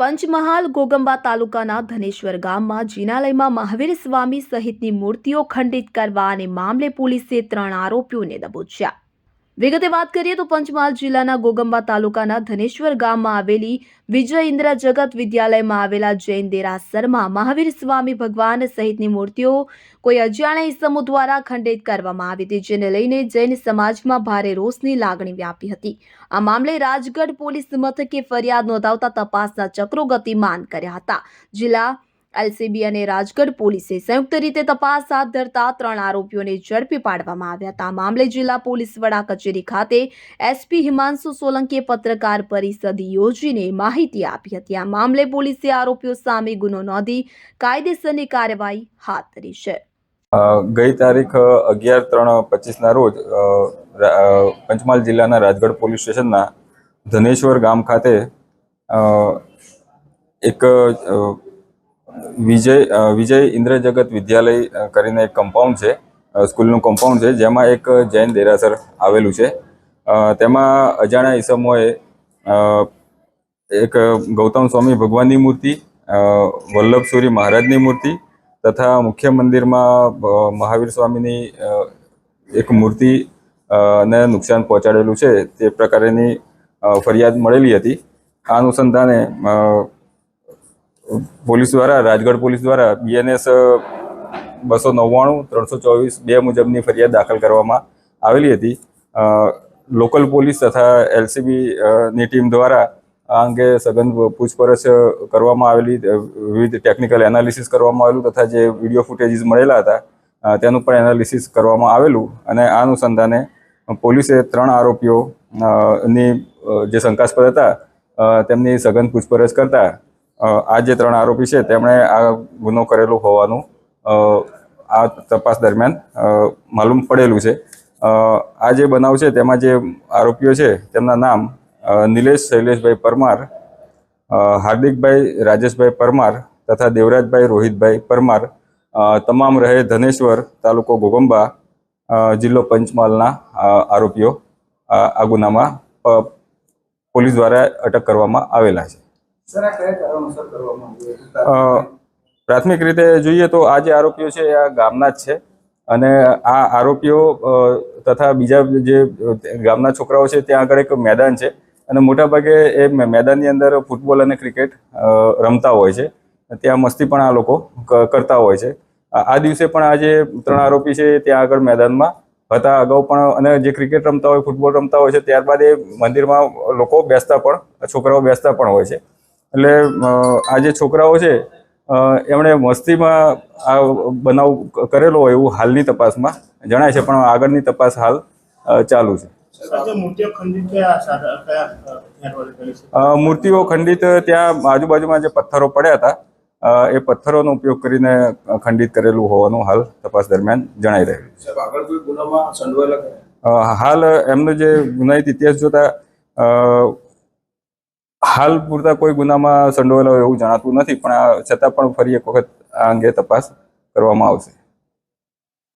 પંચમહાલ ગોગંબા તાલુકાના ધનેશ્વર ગામમાં જિનાલયમાં મહાવીર સ્વામી સહિતની મૂર્તિઓ ખંડિત કરવા અને મામલે પોલીસે 3 આરોપીઓને દબોચ્યા। વિગતે વાત કરીએ તો પંચમહાલ જિલ્લાના ગોગંબા તાલુકાના ધનેશ્વર ગામમાં આવેલી વિજય ઇન્દ્ર જગત વિદ્યાલયમાં આવેલા જૈન દેરાસરમાં મહાવીર સ્વામી ભગવાન સહિતની મૂર્તિઓ કોઈ અજાણ્યા ઇસમો દ્વારા ખંડિત કરવામાં આવી હતી, જેને લઈને જૈન સમાજમાં ભારે રોષની લાગણી વ્યાપી હતી। આ મામલે રાજગઢ પોલીસ મથકે ફરિયાદ નોંધાવતા તપાસના ચક્રો ગતિમાન કર્યા હતા। જિલ્લા એલસીબી અને રાજગઢ પોલીસે સંયુક્ત રીતે તપાસ હાથ ધરતા 3 આરોપીઓને ઝડપી પાડવામાં આવ્યા હતા। આ મામલે જિલ્લા પોલીસ વડા કચેરી ખાતે એસપી હિમાંશુ સોલંકીએ પત્રકાર પરિષદ યોજીને માહિતી આપી હતી। આ મામલે પોલીસે આરોપીઓ સામે ગુનો નોંધી કાયદેસરની કાર્યવાહી હાથ ધરી છે। ગઈ તારીખ 11/3/25 રોજ પંચમહાલ જિલ્લાના રાજગઢ પોલીસ સ્ટેશનના ધનેશ્વર ગામ ખાતે એક વિજય ઇન્દ્ર જગત વિદ્યાલય કરીને એક કમ્પાઉન્ડ છે, સ્કૂલનું કમ્પાઉન્ડ છે, જેમાં એક જૈન દેરાસર આવેલું છે। તેમાં અજાણ્યા ઈસમોએ એક ગૌતમ સ્વામી ભગવાનની મૂર્તિ, વલ્લભસુરી મહારાજની મૂર્તિ તથા મુખ્ય મંદિરમાં મહાવીર સ્વામીની એક મૂર્તિ ને નુકસાન પહોંચાડેલું છે તે પ્રકારની ફરિયાદ મળેલી હતી। આ અનુસંધાને પોલીસ દ્વારા રાજગઢ પોલીસ દ્વારા BNS 299/324 મુજબની ફરિયાદ દાખલ કરવામાં આવેલી હતી। લોકલ પોલીસ તથા LCB ની ટીમ દ્વારા આ અંગે સઘન પૂછપરછ કરવામાં આવેલી, વિવિધ ટેકનિકલ એનાલિસિસ કરવામાં આવેલું તથા જે વિડીયો ફૂટેજીસ મળેલા હતા તેનું પણ એનાલિસિસ કરવામાં આવેલું અને આ અનુસંધાને પોલીસે 3 આરોપીઓ ની જે શંકાસ્પદ હતા તેમની સઘન પૂછપરછ કરતા આ જે 3 આરોપી છે તેમણે આ ગુનો કરેલો હોવાનું આ તપાસ દરમિયાન માલુમ પડેલું છે। આ જે બનાવ છે તેમાં જે આરોપીઓ છે તેમના નામ નિલેશ શૈલેષભાઈ પરમાર, હાર્દિકભાઈ રાજેશભાઈ પરમાર તથા દેવરાજભાઈ રોહિતભાઈ પરમાર, તમામ રહે ધનેશ્વર, તાલુકો ગોગંબા, જિલ્લો પંચમહાલના આરોપીઓ આ ગુનામાં પોલીસ દ્વારા અટક કરવામાં આવેલા છે। પ્રાથમિક રીતે જોઈએ તો આ જે આરોપીઓ છે આ ગામના જ છે અને આ આરોપીઓ તથા બીજા જે ગામના છોકરાઓ છે ત્યાં આગળ એક મેદાન છે અને મોટાભાગે એ મેદાનની અંદર ફૂટબોલ અને ક્રિકેટ રમતા હોય છે, ત્યાં મસ્તી પણ આ લોકો કરતા હોય છે। આ દિવસે પણ આ જે 3 આરોપી છે ત્યાં આગળ મેદાનમાં હતા અગાઉ પણ, અને જે ક્રિકેટ રમતા હોય, ફૂટબોલ રમતા હોય છે, ત્યારબાદ એ મંદિરમાં લોકો બેસતા પણ, છોકરાઓ બેસતા પણ હોય છે। એટલે આ જે છોકરાઓ છે એમણે મસ્તીમાં આ બનાવ કરેલો હોય એવું હાલની તપાસમાં જણાય છે, પણ આગળની તપાસ હાલ ચાલુ છે। મૂર્તિઓ ખંડિત ત્યાં આજુબાજુમાં જે પથ્થરો પડ્યા હતા એ પથ્થરોનો ઉપયોગ કરીને ખંડિત કરેલું હોવાનું હાલ તપાસ દરમિયાન જણાઈ રહ્યું છે। હાલ એમનો જે ગુનાહિત ઇતિહાસ જોતા હાલ પૂરતા કોઈ ગુનામાં સંડોવાયેલા હોય એવું જણાતું નથી, પણ છતાં પણ ફરી એક વખત આ અંગે તપાસ કરવામાં આવશે।